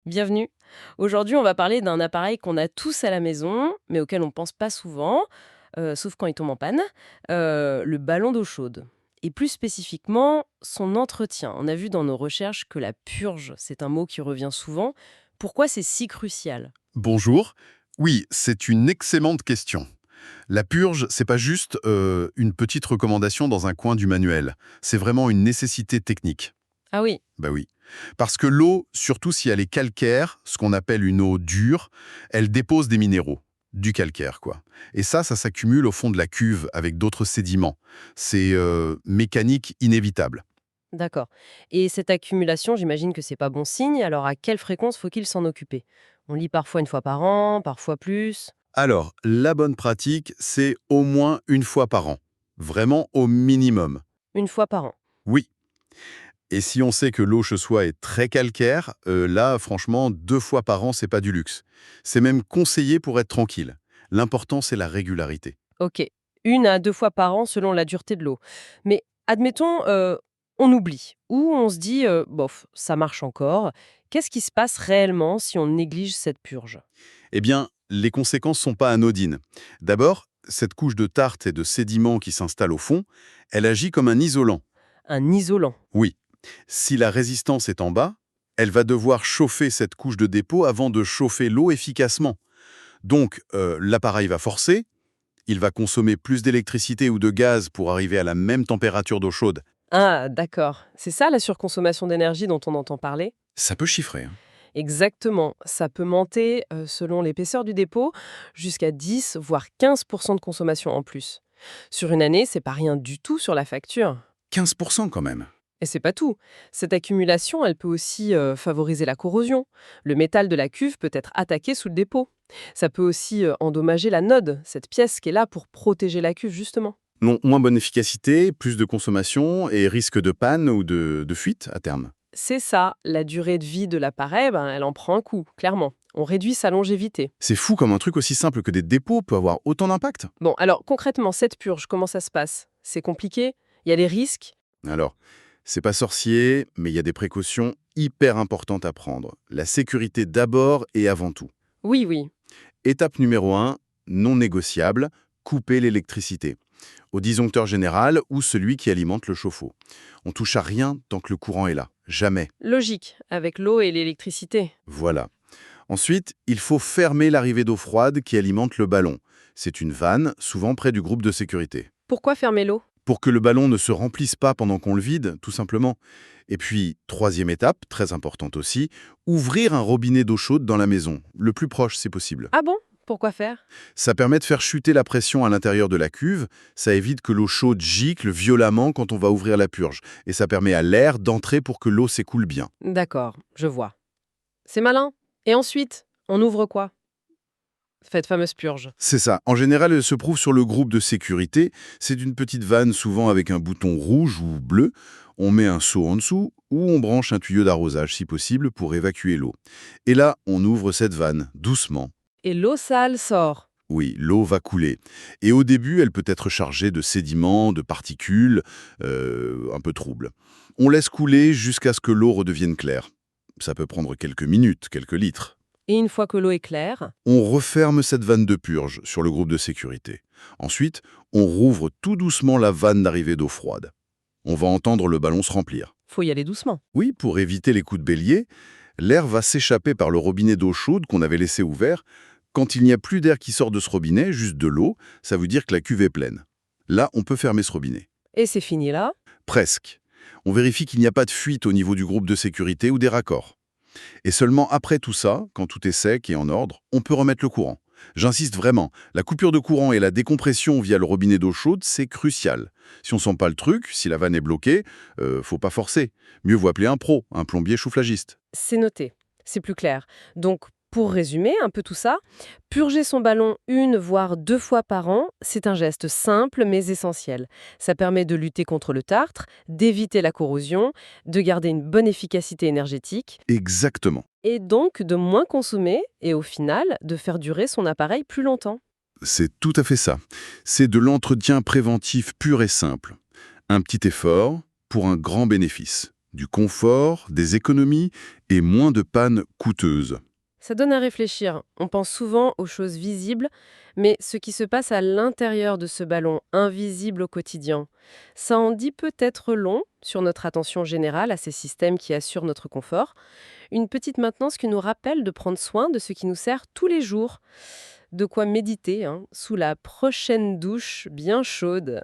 Bienvenue. Aujourd'hui, on va parler d'un appareil qu'on a tous à la maison, mais auquel on ne pense pas souvent, sauf quand il tombe en panne, le ballon d'eau chaude. Et plus spécifiquement, son entretien. On a vu dans nos recherches que la purge, c'est un mot qui revient souvent. Pourquoi c'est si crucial? Bonjour. Oui, c'est une excellente question. La purge, c'est pas juste une petite recommandation dans un coin du manuel. C'est vraiment une nécessité technique. Ah oui, Bah oui. Parce que l'eau, surtout si elle est calcaire, ce qu'on appelle une eau dure, elle dépose des minéraux. Du calcaire, quoi. Et ça s'accumule au fond de la cuve avec d'autres sédiments. C'est mécanique inévitable. d'accord. Et cette accumulation, j'imagine que c'est pas bon signe, alors à quelle fréquence faut-il s'en occuper? On lit parfois une fois par an, parfois plus. Alors, la bonne pratique, c'est au moins une fois par an. Vraiment au minimum. Une fois par an. Oui. Et si on sait que l'eau chez soi est très calcaire, là, franchement, 2 fois par an, c'est pas du luxe. C'est même conseillé pour être tranquille. L'important, c'est la régularité. OK. 1 à 2 fois par an selon la dureté de l'eau. Mais admettons, on oublie ou on se dit, «Bof, ça marche encore». Qu'est-ce qui se passe réellement si on néglige cette purge? Eh bien, les conséquences sont pas anodines. D'abord, cette couche de tarte et de sédiments qui s'installe au fond, elle agit comme un isolant. Un isolant. Oui, si la résistance est en bas, elle va devoir chauffer cette couche de dépôt avant de chauffer l'eau efficacement. Donc, l'appareil va forcer, il va consommer plus d'électricité ou de gaz pour arriver à la même température d'eau chaude. Ah d'accord. C'est ça la surconsommation d'énergie dont on entend parler? Ça peut chiffrer, hein. Exactement. Ça peut monter, selon l'épaisseur du dépôt, jusqu'à 10 voire 15 de consommation en plus. Sur une année, c'est pas rien du tout sur la facture. 15% quand même. Et c'est pas tout. Cette accumulation, elle peut aussi favoriser la corrosion. Le métal de la cuve peut être attaqué sous le dépôt. Ça peut aussi endommager la node, cette pièce qui est là pour protéger la cuve justement. Non, moins bonne efficacité, plus de consommation et risque de panne ou de fuite à terme. C'est ça, la durée de vie de l'appareil, ben, elle en prend un coup, clairement. On réduit sa longévité. C'est fou comme un truc aussi simple que des dépôts peut avoir autant d'impact. Bon, alors concrètement, cette purge, comment ça se passe? C'est compliqué? Il y a des risques? Alors, c'est pas sorcier, mais il y a des précautions hyper importantes à prendre. La sécurité d'abord et avant tout. Oui, oui. Étape numéro 1, non négociable, couper l'électricité. Au disjoncteur général ou celui qui alimente le chauffe-eau. On touche à rien tant que le courant est là. Jamais. Logique, avec l'eau et l'électricité. Voilà. Ensuite, il faut fermer l'arrivée d'eau froide qui alimente le ballon. C'est une vanne, souvent près du groupe de sécurité. Pourquoi fermer l'eau? Pour que le ballon ne se remplisse pas pendant qu'on le vide, tout simplement. Et puis, troisième étape, très importante aussi, ouvrir un robinet d'eau chaude dans la maison, le plus proche si possible. Ah bon? Pourquoi faire? Ça permet de faire chuter la pression à l'intérieur de la cuve, ça évite que l'eau chaude gicle violemment quand on va ouvrir la purge, et ça permet à l'air d'entrer pour que l'eau s'écoule bien. D'accord, je vois. C'est malin. Et ensuite, on ouvre quoi? Cette fameuse purge. C'est ça. En général, elle se prouve sur le groupe de sécurité. C'est une petite vanne, souvent avec un bouton rouge ou bleu. On met un seau en dessous ou on branche un tuyau d'arrosage, si possible, pour évacuer l'eau. Et là, on ouvre cette vanne, doucement. Et l'eau sale sort. Oui, l'eau va couler. Et au début, elle peut être chargée de sédiments, de particules, un peu troubles. On laisse couler jusqu'à ce que l'eau redevienne claire. Ça peut prendre quelques minutes, quelques litres. Et une fois que l'eau est claire, On referme cette vanne de purge sur le groupe de sécurité. Ensuite, on rouvre tout doucement la vanne d'arrivée d'eau froide. On va entendre le ballon se remplir. faut y aller doucement. Oui, pour éviter les coups de bélier, l'air va s'échapper par le robinet d'eau chaude qu'on avait laissé ouvert. Quand il n'y a plus d'air qui sort de ce robinet, juste de l'eau, ça veut dire que la cuve est pleine. Là, on peut fermer ce robinet. Et c'est fini là. Presque. On vérifie qu'il n'y a pas de fuite au niveau du groupe de sécurité ou des raccords. Et seulement après tout ça, quand tout est sec et en ordre, on peut remettre le courant. J'insiste vraiment, la coupure de courant et la décompression via le robinet d'eau chaude, c'est crucial. Si on sent pas le truc, si la vanne est bloquée, faut pas forcer. Mieux vaut appeler un pro, un plombier chauffagiste. C'est noté. C'est plus clair. Donc, pour résumer un peu tout ça, purger son ballon 1 voire 2 fois par an, c'est un geste simple mais essentiel. Ça permet de lutter contre le tartre, d'éviter la corrosion, de garder une bonne efficacité énergétique Exactement. et donc de moins consommer et au final de faire durer son appareil plus longtemps. C'est tout à fait ça. C'est de l'entretien préventif pur et simple. Un petit effort pour un grand bénéfice. Du confort, des économies et moins de pannes coûteuses. Ça donne à réfléchir. On pense souvent aux choses visibles, mais ce qui se passe à l'intérieur de ce ballon, invisible au quotidien, ça en dit peut-être long sur notre attention générale à ces systèmes qui assurent notre confort. Une petite maintenance qui nous rappelle de prendre soin de ce qui nous sert tous les jours. De quoi méditer, hein, sous la prochaine douche bien chaude.